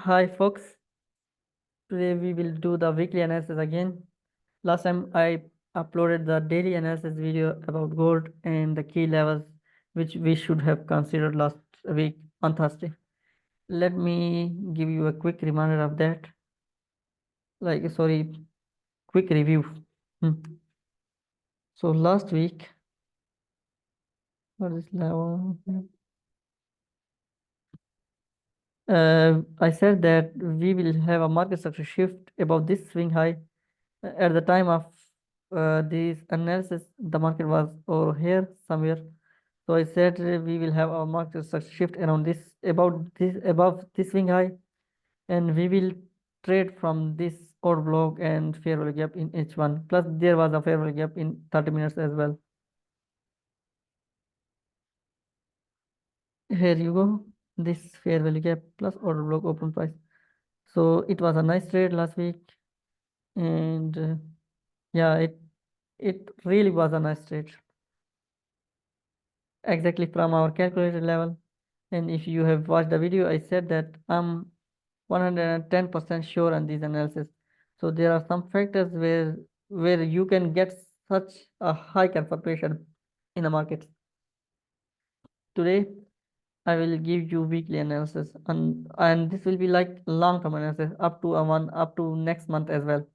Hi folks, today we will do the weekly analysis again. Last time I uploaded the daily analysis video about gold and the key levels which we should have considered last week on Thursday. Let me give you a quick reminder of that. Quick review. So last week, what is level? I said that we will have a market structure shift above this swing high. At the time of this analysis, the market was over here somewhere. So I said we will have a market structure shift around this, above this swing high, and we will trade from this order block and fair value gap in H1. Plus, there was a fair value gap in 30 minutes as well. Here you go. This fair value gap plus order block open price. So it was a nice trade last week, and yeah, it really was a nice trade. Exactly from our calculated level. And if you have watched the video, I said that I'm 110% sure on this analysis. So there are some factors where you can get such a high confirmation in the market. Today, I will give you weekly analysis, and this will be like long-term analysis up to next month as well.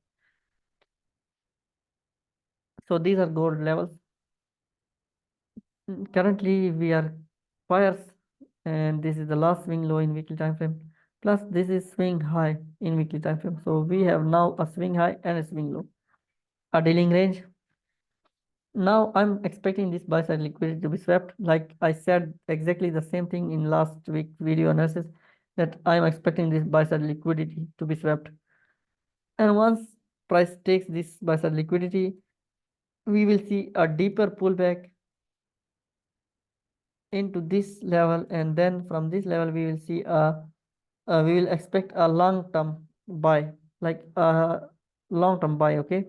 So these are gold levels. Currently, we are buyers, and this is the last swing low in weekly time frame. Plus, this is swing high in weekly time frame. So we have now a swing high and a swing low. A dealing range. Now I'm expecting this buy side liquidity to be swept. Like I said exactly the same thing in last week video analysis, that I'm expecting this buy side liquidity to be swept. And once price takes this buy side liquidity, we will see a deeper pullback into this level, and then from this level we will see we will expect a long-term buy, like a long-term buy. Okay,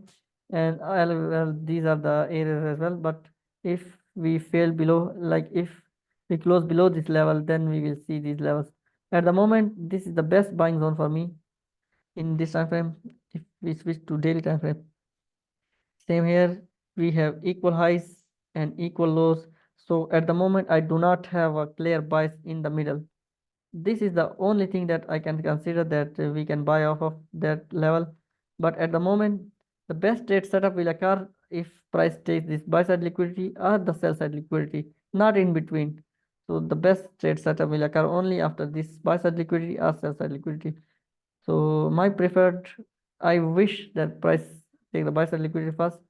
and well, these are the areas as well. But if we fail below, like if we close below this level, then we will see these levels. At the moment, this is the best buying zone for me in this time frame. If we switch to daily time frame, same here, we have equal highs and equal lows. So at the moment, I do not have a clear bias in the middle. This is the only thing that I can consider that we can buy off of that level. But at the moment, the best trade setup will occur if price takes this buy side liquidity or the sell side liquidity, not in between. So the best trade setup will occur only after this buy side liquidity or sell side liquidity. So my preferred, I wish that price take the buy side liquidity first,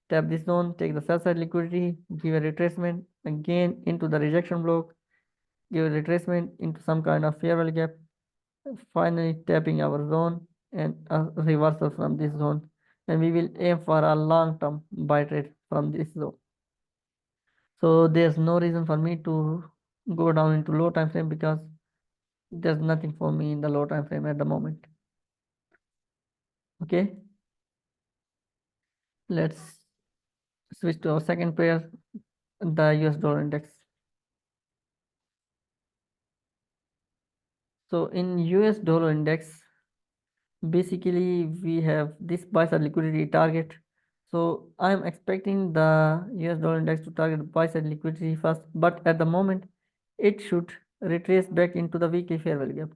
tap this zone, take the sell side liquidity, give a retracement again into the rejection block, give a retracement into some kind of fair value gap, finally tapping our zone and a reversal from this zone. And we will aim for a long-term buy trade from this zone. So there's no reason for me to go down into low time frame because there's nothing for me in the low time frame at the moment. Okay, let's switch to our second pair, the US dollar index. So in US dollar index, basically we have this buy side liquidity target. So I'm expecting the US dollar index to target buy side liquidity first, but at the moment it should retrace back into the weekly fair value gap,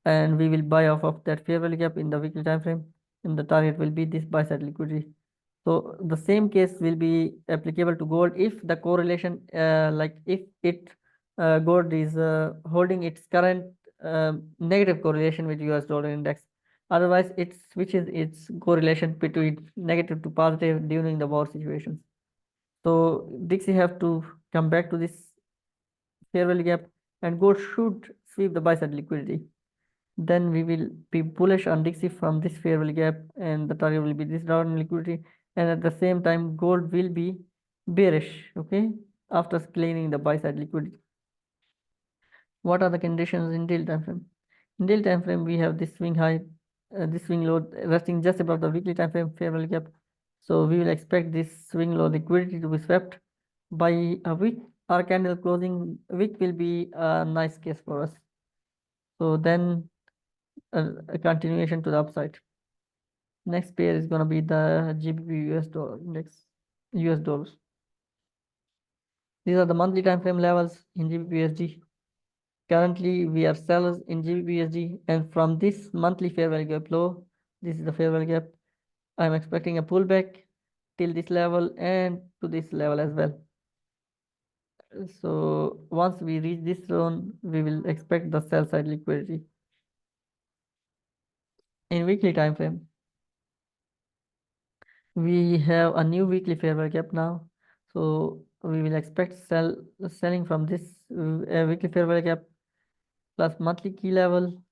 and we will buy off of that fair value gap in the weekly time frame, and the target will be this buy side liquidity. So the same case will be applicable to gold if the correlation, like if gold is holding its current negative correlation with US dollar index. Otherwise, it switches its correlation between negative to positive during the war situations. So DXY have to come back to this fair value gap, and gold should sweep the buy side liquidity. Then we will be bullish on DXY from this fair value gap, and the target will be this down in liquidity. And at the same time, gold will be bearish, okay, after cleaning the buy side liquidity. What are the conditions in daily time frame? In daily time frame, we have this swing high, this swing low resting just above the weekly time frame fair value gap. So we will expect this swing low liquidity to be swept by a wick or candle closing. Wick will be a nice case for us. So then a continuation to the upside. Next pair is going to be the GBPUSD index, US dollars. These are the monthly time frame levels in GBPUSD. Currently, we are sellers in GBPUSD, and from this monthly fair value gap low, this is the fair value gap. I'm expecting a pullback till this level and to this level as well. So once we reach this zone, we will expect the sell side liquidity. In weekly time frame, we have a new weekly fair value gap now. So we will expect selling from this weekly fair value gap plus monthly key level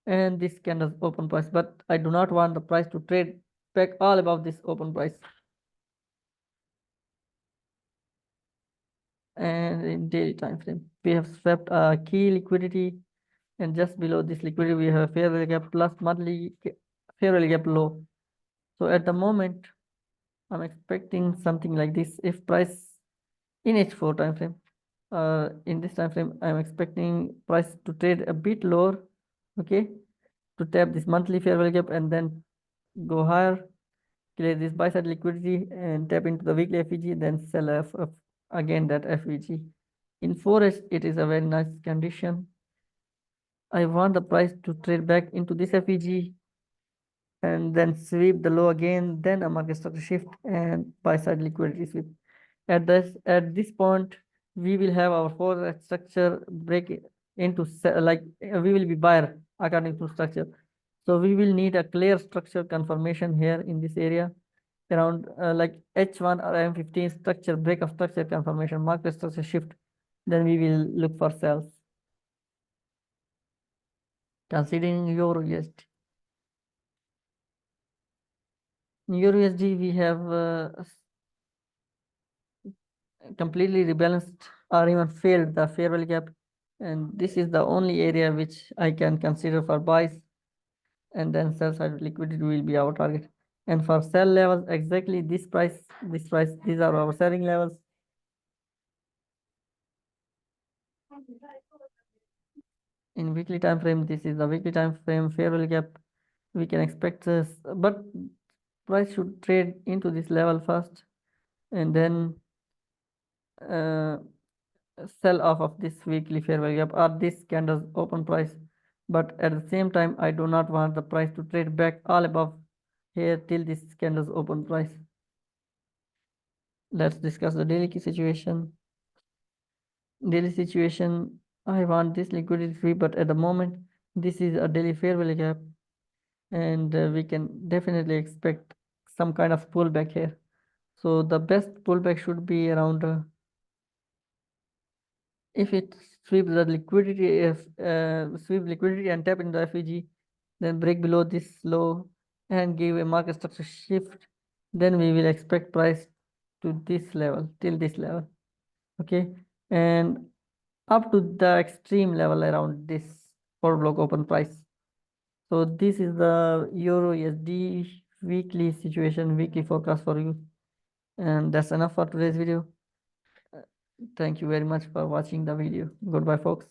and this candle's open price. But I do not want the price to trade back all above this open price. And in daily time frame, we have swept a key liquidity, and just below this liquidity we have a fair value gap plus monthly fair value gap low. So at the moment, I'm expecting something like this. If price in H4 time frame, in this time frame, I'm expecting price to trade a bit lower, okay, to tap this monthly fair value gap and then go higher, clear this buy side liquidity and tap into the weekly FEG, then sell again that FEG. In Forex, it is a very nice condition. I want the price to trade back into this FEG and then sweep the low again, then a market structure shift and buy side liquidity sweep. At this point, we will have our Forex structure break into we will be buyer according to structure. So we will need a clear structure confirmation here in this area around like H1 or M15 structure break of structure confirmation, market structure shift. Then we will look for sales. Considering EURUSD. In EURUSD, we have completely rebalanced or even failed the fair value gap, and this is the only area which I can consider for buys, and then sell side liquidity will be our target. And for sell levels, exactly this price, these are our selling levels. In weekly time frame, this is the weekly time frame fair value gap. We can expect this, but price should trade into this level first, and then sell off of this weekly fair value gap or this candle's open price. But at the same time, I do not want the price to trade back all above here till this candle's open price. Let's discuss the daily key situation. Daily situation, I want this liquidity free, but at the moment, this is a daily fair value gap, and we can definitely expect some kind of pullback here. So the best pullback should be around if it sweeps the liquidity, if sweep liquidity and tap into the FEG, then break below this low and give a market structure shift, then we will expect price to this level till this level, okay, and up to the extreme level around this order block open price. So this is the EURUSD weekly situation, weekly forecast for you, and that's enough for today's video. Thank you very much for watching the video. Goodbye, folks.